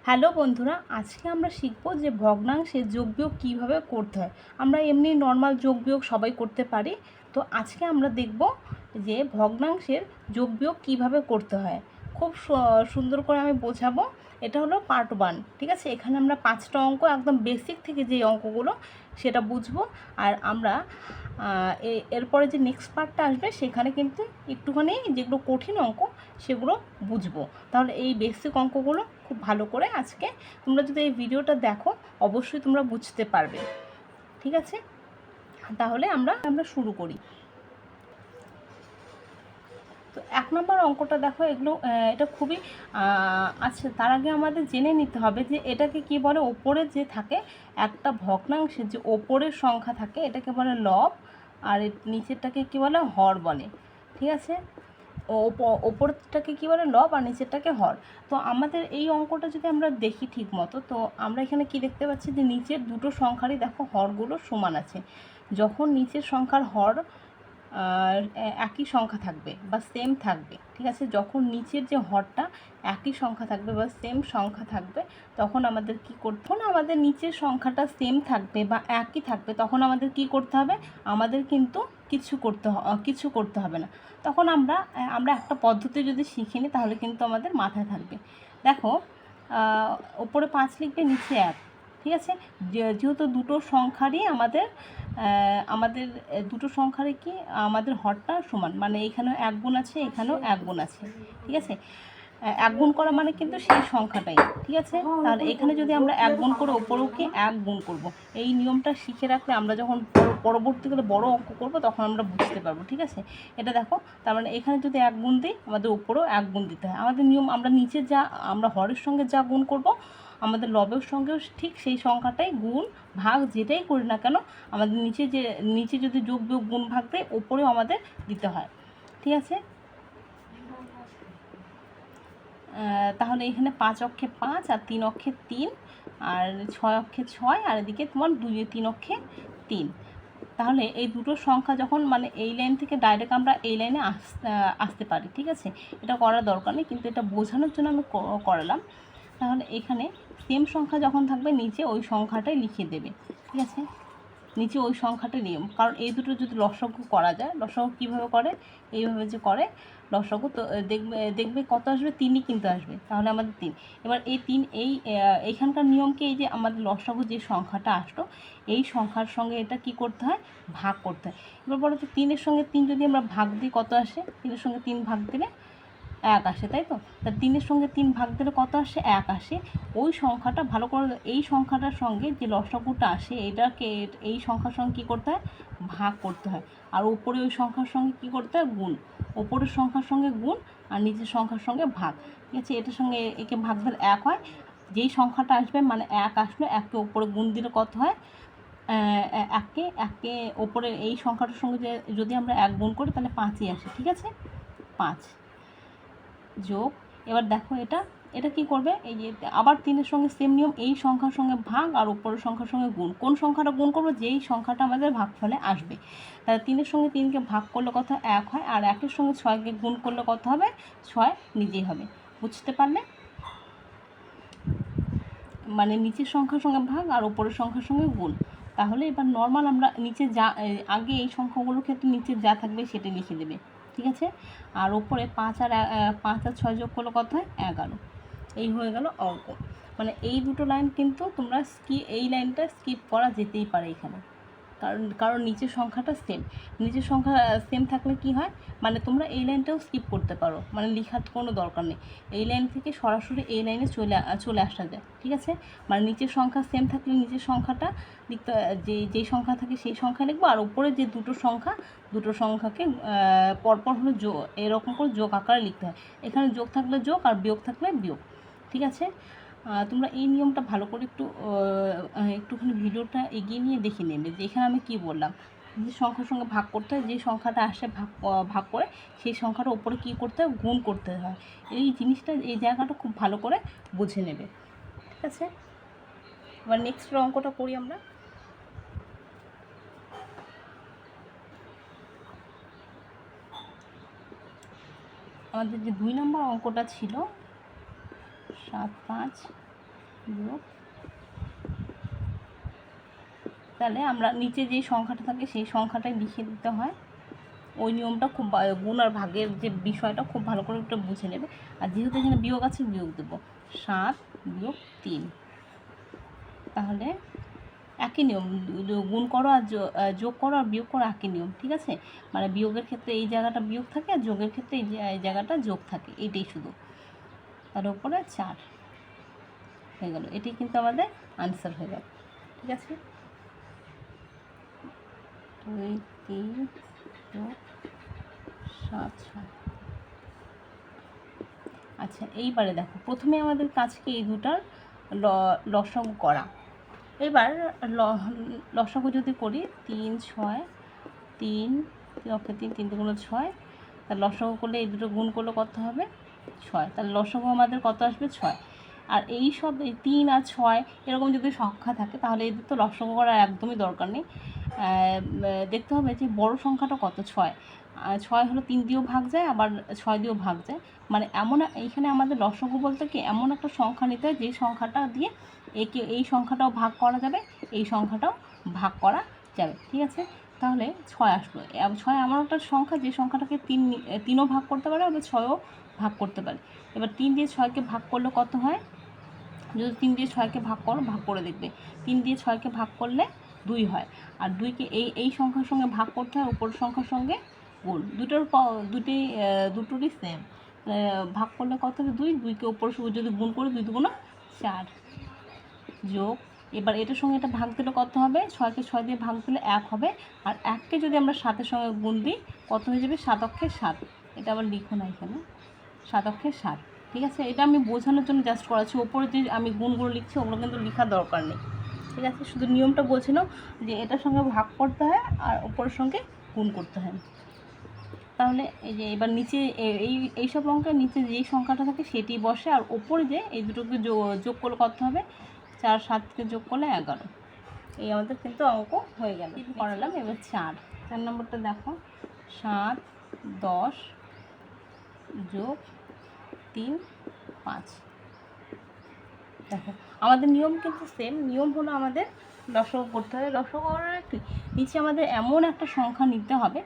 Hello বন্ধুরা, আজকে আমরা শিখব যে ভগ্নাংশে যোগ বিয়োগ কীভাবে করতে হয়। আমরা এমনি নর্মাল যোগ বিয়োগ সবাই করতে পারি। তো আজকে আমরা দেখব যে ভগ্নাংশের যোগ বিয়োগ কীভাবে করতে হয়। খুব সুন্দর করে আমি বোঝাবো। এটা হলো পার্ট 1, ঠিক আছে। এখানে আমরা 5টা অঙ্ক একদম বেসিক থেকে যে অঙ্কগুলো সেটা বুঝবো। আর আমরা এরপরে যে নেক্সট পার্টটা আসবে সেখানে কিন্তু একটুখানি যেগুলো কঠিন অঙ্ক সেগুলো বুঝবো। তাহলে এই বেসিক অঙ্কগুলো খুব ভালো করে আজকে তোমরা যদি এই ভিডিওটা দেখো অবশ্যই তোমরা বুঝতে পারবে, ঠিক আছে। তাহলে আমরা শুরু করি। তো 1 নম্বর অঙ্কটা দেখো, এটা খুবই আচ্ছা, তার আগে আমাদের জেনে নিতে হবে যে এটাকে কি বলে। ওপরে যে থাকে একটা ভগ্নাংশের যে ওপরের সংখ্যা থাকে এটাকে বলে লব, আর নিচেরটাকে কি বলে হর বলে, ঠিক আছে। ওপরটাকে কী বলে লব আর নিচেরটাকে হর। তো আমাদের এই অঙ্কটা যদি আমরা দেখি ঠিক মতো, তো আমরা এখানে কি দেখতে পাচ্ছি যে নিচের দুটো সংখ্যারই দেখো হরগুলো সমান আছে। যখন নিচের সংখ্যার হর একই সংখ্যা থাকবে বা সেম থাকবে, ঠিক আছে, যখন নিচের যে হরটা একই সংখ্যা থাকবে বা সেম সংখ্যা থাকবে তখন আমাদের কি করতে হবে, আমাদের নিচের সংখ্যাটা সেম থাকবে বা একই থাকবে তখন আমাদের কি করতে হবে, আমাদের কিন্তু কিছু করতে হবে না। তখন আমরা একটা পদ্ধতি যদি শিখে নিই তাহলে কিন্তু আমাদের মাথায় থাকবে। দেখো, ওপরে 5 লিখবে, নিচে 1, ঠিক আছে। যেহেতু দুটো সংখ্যারই আমাদের দুটো সংখ্যারই কি আমাদের হরটা সমান, মানে এখানেও 1 গুণ আছে, এখানেও 1 গুণ আছে, ঠিক আছে। 1 গুণ করা মানে কিন্তু সেই সংখ্যাটাই, ঠিক আছে। তাহলে এখানে যদি আমরা 1 গুণ করে ওপরেও কি 1 গুণ করব, এই নিয়মটা শিখে রাখলে আমরা যখন পরবর্তীকালে বড় অঙ্ক করব তখন আমরা বুঝতে পারবো, ঠিক আছে। এটা দেখো, তার মানে এখানে যদি 1 গুণ দিই আমাদের ওপরেও 1 গুণ দিতে হয়। আমাদের নিয়ম, আমরা হরের সঙ্গে যা গুণ করব আমাদের লবের সঙ্গেও ঠিক সেই সংখ্যাটাই গুণ ভাগ যেটাই করি না কেন আমাদের নিচে যদি যোগ বিয়োগ গুণ ভাগ দেয় ওপরেও আমাদের দিতে হয়, ঠিক আছে। তাহলে এখানে 5 অক্ষে 5 আর 3 অক্ষে 3 আর 6 অক্ষে 6 আর এদিকে তোমার 3 অক্ষে 3। তাহলে এই দুটো সংখ্যা যখন মানে এই লাইন থেকে ডাইরেক্ট আমরা এই লাইনে আসতে পারি, ঠিক আছে। এটা করার দরকার নেই, কিন্তু এটা বোঝানোর জন্য আমি করালাম। তাহলে এখানে সেম সংখ্যা যখন থাকবে নিচে ওই সংখ্যাটাই লিখে দেবে, ঠিক আছে। নিচে ওই সংখ্যাটা নিয়ম, কারণ এই দুটো যদি লসাগু করা যায়, লসাগু কীভাবে করে, এইভাবে যে করে লসাগু, তো দেখবে কত আসবে, 3ই কিন্তু আসবে। তাহলে আমাদের 3, এবার এই 3 এইখানকার নিয়মকে, এই যে আমাদের লসাগু যে সংখ্যাটা আসলো এই সংখ্যার সঙ্গে এটা কি করতে হয়, ভাগ করতে হয়। এবার বলো তো 3-এর সঙ্গে 3 যদি আমরা ভাগ দিই কত আসে, 3-এর সঙ্গে 3 ভাগ দিলে 1 আসে, তাই তো। তা 3-এর সঙ্গে 3 ভাগ দিলে কত আসে, 1 আসে। ওই সংখ্যাটা ভালো করে, এই সংখ্যাটার সঙ্গে যে লসাগুটা আসে এটাকে এই সংখ্যার সঙ্গে কী করতে হয়, ভাগ করতে হয়। আর ওপরে ওই সংখ্যার সঙ্গে কী করতে হয়, গুণ। ওপরের সংখ্যার সঙ্গে গুণ আর নিচের সংখ্যার সঙ্গে ভাগ, ঠিক আছে। এটার সঙ্গে একে ভাগ দিলে 1 হয়। যেই সংখ্যাটা আসবে মানে 1 আসলো, 1কে ওপরে গুণ দিলে কত হয়, একে ওপরে এই সংখ্যাটার সঙ্গে যদি আমরা 1 গুণ করি তাহলে 5ই আসে, ঠিক আছে। 5 যোগ, এবার দেখো এটা কি করবে, এই যে আবার 3-এর সঙ্গে সেম নিয়ম, এই সংখ্যার সঙ্গে ভাগ আর উপরের সংখ্যার সঙ্গে গুণ। কোন সংখ্যাটা গুণ করবো, যেই সংখ্যাটা আমাদের ভাগফলে আসবে। তাহলে 3-এর সঙ্গে 3কে ভাগ করলে কত 1 হয়, আর 1-এর সঙ্গে 6কে গুণ করলে কত হবে, 6 নিজেই হবে। বুঝতে পারলে, মানে নিচের সংখ্যার সঙ্গে ভাগ আর উপরের সংখ্যার সঙ্গে গুণ। তাহলে এবার নর্মাল আমরা নিচে যা আগে এই সংখ্যাগুলোর ক্ষেত্রে নিচে যা থাকবে সেটা লিখে দেবে, ঠিক আছে। আর ওপরে 5 আর 6 যোগ করলে কত হয়, 11। এই হয়ে গেল অঙ্ক। মানে এই দুটো লাইন কিন্তু তোমরা এই লাইনটা স্কিপ করা যেতেই পারে এখানে, কারণ নিচের সংখ্যাটা নিচের সংখ্যা সেম থাকলে কি হয়, মানে তোমরা এই লাইনটাও স্কিপ করতে পারো, মানে লেখার কোনো দরকার নেই। এই লাইন থেকে সরাসরি এই লাইনে চলে আসা যায়, ঠিক আছে। মানে নিচের সংখ্যা সেম থাকলে নিচের সংখ্যাটা লিখতে, যেই সংখ্যা থাকে সেই সংখ্যা লিখবো, আর উপরে যে দুটো সংখ্যাকে পরপর হলো এরকম করে যোগ আকারে লিখতে হয়। এখানে যোগ থাকলে যোগ আর বিয়োগ থাকলে বিয়োগ, ঠিক আছে। তোমরা এই নিয়মটা ভালো করে একটুখানি ভিডিওটা এগিয়ে নিয়ে দেখে নেবে যে এখানে আমি কী বললাম। যে সংখ্যার সঙ্গে ভাগ করতে হয়, যে সংখ্যাটা আসে ভাগ করে সেই সংখ্যাটা উপরে কী করতে হয়, গুণ করতে হয়। এই জিনিসটা, এই জায়গাটা খুব ভালো করে বুঝে নেবে, ঠিক আছে। এবার নেক্সট অঙ্কটা করি আমরা। আমাদের যে 2 নম্বর অঙ্কটা ছিল 7, 5, বিয়োগ, তাহলে আমরা নিচে যে সংখ্যাটা থাকে সেই সংখ্যাটাই লিখে দিতে হয়। ওই নিয়মটা খুব গুণ আর ভাগের যে বিষয়টা খুব ভালো করে একটু বুঝে নেবে। আর যেহেতু এখানে বিয়োগ আছে বিয়োগ দেবো 7 বিয়োগ 3, তাহলে একই নিয়ম, গুণ করো আর যোগ করো আর বিয়োগ করো একই নিয়ম, ঠিক আছে। মানে বিয়োগের ক্ষেত্রে এই জায়গাটা বিয়োগ থাকে আর যোগের ক্ষেত্রে এই জায়গাটা যোগ থাকে, এইটাই শুধু। তার উপরে 4 হয়ে গেল, এটাই কিন্তু আমাদের আনসার হয়ে গেল, ঠিক আছে। 2 3 7 6। আচ্ছা, এইবারে দেখো প্রথমে আমাদের কাজকে এই দুটার লসাগু করা। এবার লসাগু যদি করি 3 6, 3 3 3 দুগুণ 6, তার লসাগু করলে এই দুটো গুণ করলে কত হবে 6, তাহলে লসাগু আমাদের কত আসবে 6। আর এই সব এই 3 আর 6 এরকম যদি সংখ্যা থাকে তাহলে এদের তো লসাগু করার একদমই দরকার নেই। দেখতে হবে যে বড় সংখ্যাটা কত, 6। 6 হলো 3 দিয়েও ভাগ যায়, আবার 6 দিয়েও ভাগ যায়। মানে এমন এইখানে আমাদের লসাগু বলতে কি এমন একটা সংখ্যা নিতে হয় যে সংখ্যাটা দিয়ে এই সংখ্যাটাও ভাগ করা যাবে, এই সংখ্যাটাও ভাগ করা যাবে, ঠিক আছে। তাহলে 6 আসলো। 6 এমন একটা সংখ্যা যে সংখ্যাটাকে 3ও ভাগ করতে পারে, আবার 6ও ভাগ করতে পারে। এবার 3 দিয়ে 6কে ভাগ করলে কত হয়, যদি 3 দিয়ে 6কে ভাগ করো, ভাগ করে দেখবে 3 দিয়ে 6কে ভাগ করলে 2 হয়। আর 2কে এই সংখ্যার সঙ্গে ভাগ করতে হয় উপরের সংখ্যার সঙ্গে গুণ, দুটোরই সেম। ভাগ করলে কত হবে 2, 2কে উপরের সঙ্গে যদি গুণ করে 2 দুগুণ 4 যোগ, এবার এটার সঙ্গে এটা ভাগ দিলে কত হবে, 6কে 6 দিয়ে ভাগ দিলে 1 হবে। আর 1কে যদি আমরা 7-এর সঙ্গে গুণ দিই কত হয়ে যাবে, 7 অক্ষে 7। এটা আবার লিখো না এখানে, 7 অক্ষে 7, ঠিক আছে। এটা আমি বোঝানোর জন্য জাস্ট করাচ্ছি, ওপরে যে আমি গুণগুলো লিখছি ওগুলো কিন্তু লেখার দরকার নেই, ঠিক আছে। শুধু নিয়মটা বোঝে নাও যে এটার সঙ্গে ভাগ করতে হয় আর ওপরের সঙ্গে গুণ করতে হয়। তাহলে এই যে এবার নিচে এই সব অঙ্কের নিচে যেই সংখ্যাটা থাকে সেটি বসে, আর ওপরে যে এই দুটোকে যোগ করলে কত হবে, 4 7কে যোগ করলে 11। এই আমাদের কিন্তু অঙ্ক হয়ে গেল, করালাম। এবার 4 নম্বরটা দেখো, 7 10 যোগ 3 5। দেখো আমাদের নিয়ম কিন্তু সেম, নিয়ম হলো আমাদের লসাগু করতে হবে। লসাগু করার কি, নিচে আমাদের এমন একটা সংখ্যা নিতে হবে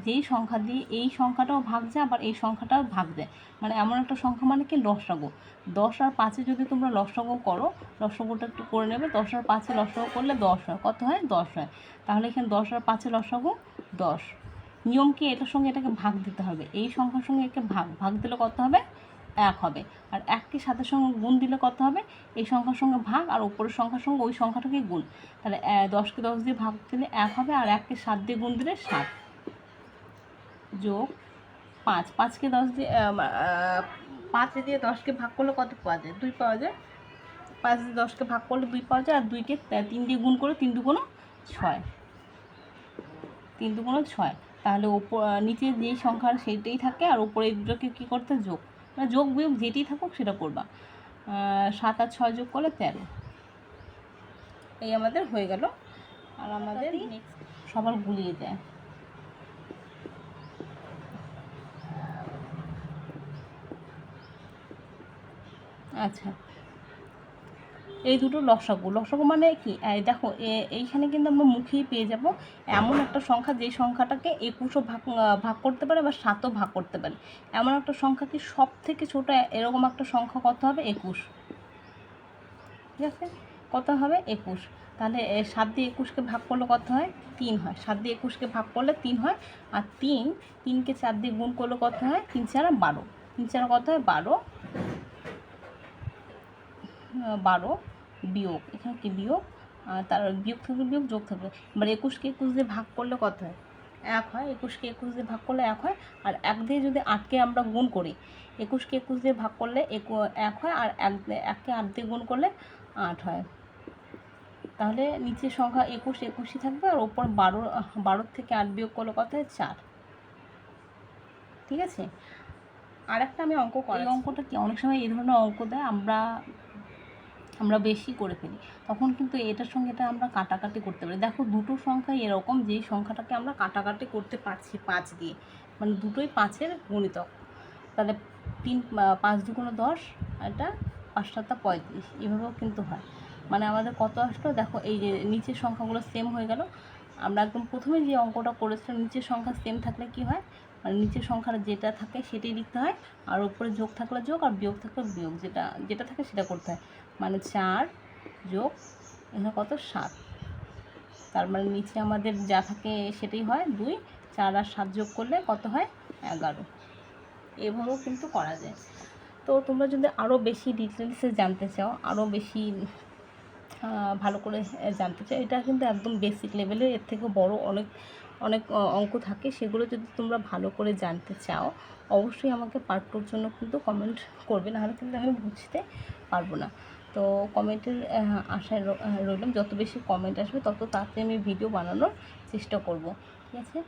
যেই সংখ্যা দিয়ে এই সংখ্যাটাও ভাগ যায় আবার এই সংখ্যাটাও ভাগ যায়। মানে এমন একটা সংখ্যা মানে কি লসাগু। 10 আর 5-এ যদি তোমরা লসাগু করো, লসাগুটা একটু করে নেবে, 10 আর 5-এ লসাগু করলে 10 হয়। কত হয়, 10 হয়। তাহলে এখানে 10 আর 5-এ লসাগু 10। নিয়ম কি, এটার সঙ্গে এটাকে ভাগ দিতে হবে, এই সংখ্যার সঙ্গে একে ভাগ দিলে কত হবে, 1 হবে। আর 1কে 7-এর সঙ্গে গুণ দিলে কত হবে, এই সংখ্যার সঙ্গে ভাগ আর উপরের সংখ্যার সঙ্গে ওই সংখ্যাটাকে গুণ। তাহলে 10কে 10 দিয়ে ভাগ দিলে 1 হবে, আর 1কে 7 দিয়ে গুণ দিলে 7 যোগ 5। 5কে 10 দিয়ে 5 দিয়ে 10কে ভাগ করলে কত পাওয়া যায়, 2 পাওয়া যায়। 5 দিয়ে 10কে ভাগ করলে 2 পাওয়া যায়, আর 2কে 3 দিয়ে গুণ করে 3 দুগুণ 6, 3 দুগুণ 6। তাহলে নিচে যেই সংখ্যা সেইটাই থাকে, আর উপরে এই দুটোকে কী করতে, যোগ, মানে যোগ বিয়োগ যেটাই থাকুক সেটা করবা। 7 আর 6 যোগ করলে 13। এই আমাদের হয়ে গেল। আর আমাদের সবার গুলিয়ে যায়। আচ্ছা, এই দুটো লসাগু মানে কি, দেখো এইখানে কিন্তু আমরা মুখেই পেয়ে যাব এমন একটা সংখ্যা যেই সংখ্যাটাকে 21ও ভাগ করতে পারে বা 7ও ভাগ করতে পারে। এমন একটা সংখ্যা কি সব থেকে ছোটো, এরকম একটা সংখ্যা কত হবে, 21, ঠিক আছে। কত হবে, 21। তাহলে 7 দিয়ে 21কে ভাগ করলে কত হয়, 3 হয়। 7 দিয়ে 21কে ভাগ করলে 3 হয়। আর 3কে 4 দিয়ে গুণ করলে কত হয়, 3 4 12। 3 4 কত হয়, 12 বিয়োগ, এখানে কি বিয়োগ, তার বিয়োগ থাকবে বিয়োগ, যোগ থাকবে। এবার 21কে 21 দিয়ে ভাগ করলে কত হয়, 1 হয়। 21কে 21 দিয়ে ভাগ করলে 1 হয়। আর 1 দিয়ে যদি 8কে আমরা গুণ করি, 21কে 21 দিয়ে ভাগ করলে 1 হয়, আর 1কে 8 দিয়ে গুণ করলে 8 হয়। তাহলে নিচের সংখ্যা 21 21ই থাকবে, আর ওপর 12 থেকে 8 বিয়োগ করলে কত হয়, 4, ঠিক আছে। আর একটা আমি অঙ্ক করি, এই অঙ্কটা কি, অনেক সময় এই ধরনের অঙ্ক দেয়, আমরা বেশি করে ফেলি, তখন কিন্তু এটার সঙ্গে এটা আমরা কাটাকাটি করতে পারি। দেখো দুটো সংখ্যা এরকম যেই সংখ্যাটাকে আমরা কাটাকাটি করতে পারছি 5 দিয়ে, মানে দুটোই 5-এর গুণিতক। তাহলে 5 দুগুণ 10, এটা 5 7 35 এভাবেও কিন্তু হয়। মানে আমাদের কত আসলো দেখো, এই যে নিচের সংখ্যাগুলো সেম হয়ে গেল। আমরা একদম প্রথমে যে অঙ্কটা করেছিলাম নিচের সংখ্যা সেম থাকলে কি হয়, মানে নিচের সংখ্যাটা যেটা থাকে সেটাই লিখতে হয়, আর উপরে যোগ থাকলে যোগ আর বিয়োগ থাকলে বিয়োগ, যেটা যেটা থাকে সেটা করতে হয়। মানে 4 যোগ এখানে কত 7, তার মানে নিচে আমাদের যা থাকে সেটাই হয় 2, 4 আর 7 যোগ করলে কত হয় 11। এভাবেও কিন্তু করা যায়। তো তোমরা যদি আরও বেশি ডিটেলসে জানতে চাও, আরও বেশি ভালো করে জানতে চাও, এটা কিন্তু একদম বেসিক লেভেলের, এর থেকে বড় অনেক অনেক অঙ্ক থাকে, সেগুলো যদি তোমরা ভালো করে জানতে চাও অবশ্যই আমাকে পার্ট 2 র জন্য কিন্তু কমেন্ট করবে, নাহলে কিন্তু আমি বুঝতে পারবো না। তো কমেন্টের আশায় রইলাম, যত বেশি কমেন্ট আসবে তত তাড়াতাড়ি আমি ভিডিও বানানোর চেষ্টা করব, ঠিক আছে?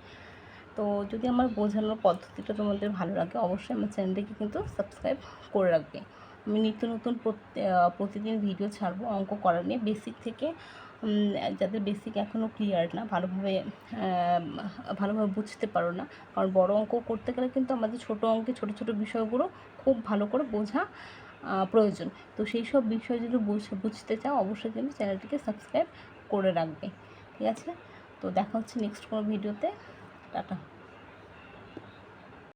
তো যদি আমার বোঝানোর পদ্ধতিটা তোমাদের ভালো লাগে অবশ্যই আমার চ্যানেলটিকে কিন্তু সাবস্ক্রাইব করে রাখবে। আমি নিত্য নতুন প্রতিদিন ভিডিও ছাড়বো অঙ্ক করা নিয়ে, বেসিক থেকে যাদের বেসিক এখনও ক্লিয়ার না, ভালোভাবে বুঝতে পারো না, কারণ বড় অঙ্ক করতে গেলে কিন্তু আমাদের ছোটো অঙ্কে ছোটো ছোটো বিষয়গুলো খুব ভালো করে বোঝা প্রয়োজন। তো সেই সব বিষয় যদি বুঝতে চাও অবশ্যই কিন্তু চ্যানেলটিকে সাবস্ক্রাইব করে রাখবে, ঠিক আছে? তো দেখা হচ্ছে নেক্সট কোনো ভিডিওতে। টাটা।